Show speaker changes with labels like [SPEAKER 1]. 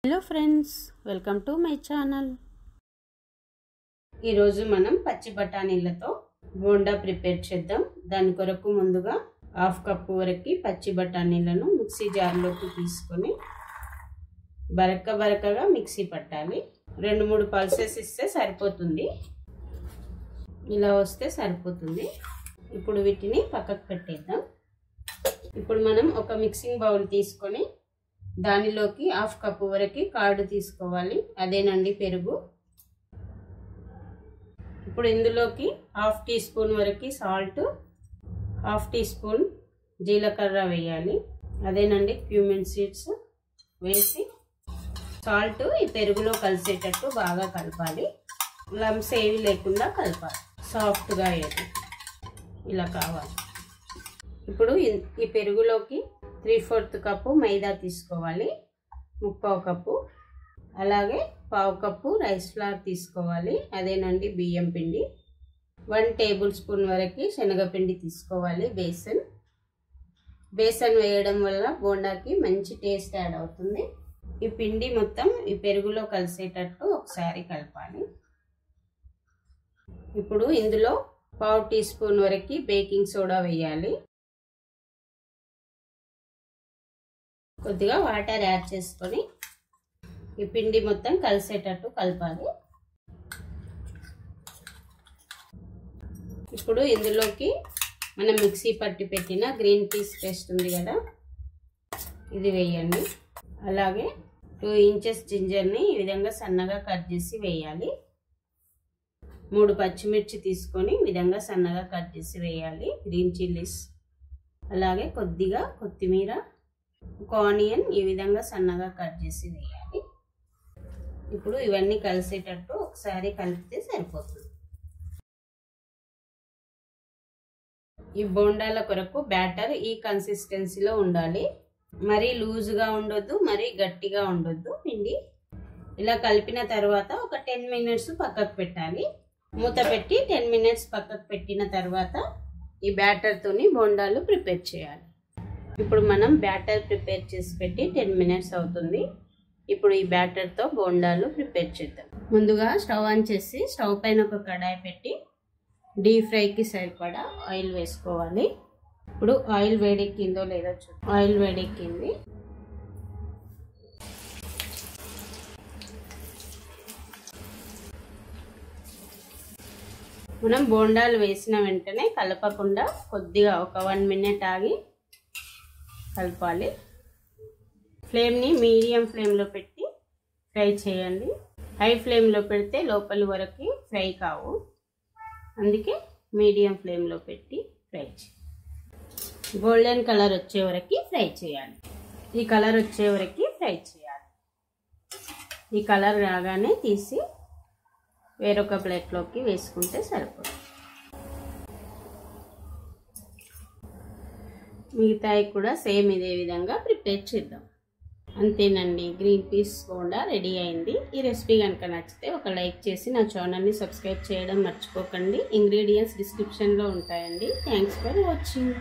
[SPEAKER 1] Hello friends, welcome to my channel. ఈరోజు మనం పచ్చి బఠానీలతో బోండా ప్రిపేర్ చేద్దాం. దాని కొరకు ముందుగా 1/2 కప్పు వరకు పచ్చి బఠానీలను మిక్సీ జార్లోకి తీసుకొని బరకగా మిక్సీ పట్టాలి. 2-3 పల్సెస్ ఇస్తే సరిపోతుంది. ఇలా వస్తే సరిపోతుంది. ఇప్పుడు వీటిని పక్కకు పెట్టేద్దాం. ఇప్పుడు మనం ఒక మిక్సింగ్ బౌల్ తీసుకొని దానిలోకి 1/2 కప్పు వరకు కర్డ్ తీసుకోవాలి. అదేనండి పెరుగు. ఇప్పుడు ఇందులోకి 1/2 టీ స్పూన్ వరకు సాల్ట్, 1/2 టీ స్పూన్ జీలకర్ర వేయాలి. అదేనండి క్యూమిన్ సీడ్స్ వేసి సాల్ట్ ఈ పెరుగులో కలిసేటట్టు బాగా కలపాలి. లమ్స్ ఏవి లేకుండా కలపాలి. సాఫ్ట్గా అయ్యేది ఇలా కావాలి. ఇప్పుడు ఈ పెరుగులోకి 3/4 కప్పు మైదా తీసుకోవాలి. 1/4 కప్పు, అలాగే 1/2 కప్పు రైస్ ఫ్లవర్ తీసుకోవాలి. అదేనండి బియ్యం పిండి. 1 టేబుల్ స్పూన్ వరకు శనగపిండి తీసుకోవాలి. బేసన్ వేయడం వల్ల బోండాకి మంచి టేస్ట్ యాడ్ అవుతుంది. ఈ పిండి మొత్తం ఈ పెరుగులో కలిసేటట్టు ఒకసారి కలపాలి. ఇప్పుడు ఇందులో 1/2 టీ స్పూన్ వరకు బేకింగ్ సోడా వేయాలి. కొద్దిగా వాటర్ యాడ్ చేసుకొని ఈ పిండి మొత్తం కలిసేటట్టు కలపాలి. ఇప్పుడు ఇందులోకి మనం మిక్సీ పట్టి పెట్టిన గ్రీన్ పీస్ పేస్ట్ ఉంది కదా, ఇది వేయండి. అలాగే 2 ఇంచెస్ జింజర్ని ఈ విధంగా సన్నగా కట్ చేసి వేయాలి. 3 పచ్చిమిర్చి తీసుకొని ఈ విధంగా సన్నగా కట్ చేసి వేయాలి. గ్రీన్ చిల్లీస్, అలాగే కొద్దిగా కొత్తిమీర, ఒక ఆనియన్ ఈ విధంగా సన్నగా కట్ చేసి వేయాలి. ఇప్పుడు ఇవన్నీ కలిసేటట్టు ఒకసారి కలిపితే సరిపోతుంది. ఈ బోండాల కొరకు బ్యాటర్ ఈ కన్సిస్టెన్సీలో ఉండాలి. మరీ లూజ్గా ఉండొద్దు, మరీ గట్టిగా ఉండొద్దు పిండి. ఇలా కలిపిన తర్వాత ఒక 10 మినిట్స్ పక్కకు పెట్టాలి. మూత పెట్టి 10 మినిట్స్ పక్కకు పెట్టిన తర్వాత ఈ బ్యాటర్తోని బోండాలు ప్రిపేర్ చేయాలి. ఇప్పుడు మనం బ్యాటర్ ప్రిపేర్ చేసి పెట్టి 10 మినిట్స్ అవుతుంది. ఇప్పుడు ఈ బ్యాటర్తో బోండాలు ప్రిపేర్ చేద్దాం. ముందుగా స్టవ్ ఆన్ చేసి స్టవ్ పైన ఒక కడాయి పెట్టి డీప్ ఫ్రైకి సరిపడా ఆయిల్ వేసుకోవాలి. ఇప్పుడు ఆయిల్ వేడెక్కిందో లేదో చూద్దాం. ఆయిల్ వేడెక్కింది. మనం బోండాలు వేసిన వెంటనే కలపకుండా కొద్దిగా ఒక 1 మినిట్ ఆగి కలపాలి. ఫ్లేమ్ని మీడియం ఫ్లేమ్లో పెట్టి ఫ్రై చేయండి. హై ఫ్లేమ్లో పెడితే లోపలి వరకు ఫ్రై కావు. అందుకే మీడియం ఫ్లేమ్లో పెట్టి ఫ్రై చేయాలి. గోల్డెన్ కలర్ వచ్చే వరకు ఫ్రై చేయాలి. ఈ కలర్ వచ్చే వరకు ఫ్రై చేయాలి. ఈ కలర్ రాగానే తీసి వేరొక ప్లేట్లోకి వేసుకుంటే సరిపోతుంది. మిగతాయి కూడా సేమ్ ఇదే విధంగా ప్రిపేర్ చేద్దాం. అంతేనండి, గ్రీన్ పీస్ బోండా రెడీ అయింది. ఈ రెసిపీ కనుక నచ్చితే ఒక లైక్ చేసి నా ఛానల్ని సబ్స్క్రైబ్ చేయడం మర్చిపోకండి. ఇంగ్రీడియంట్స్ డిస్క్రిప్షన్లో ఉంటాయండి. Thanks for watching.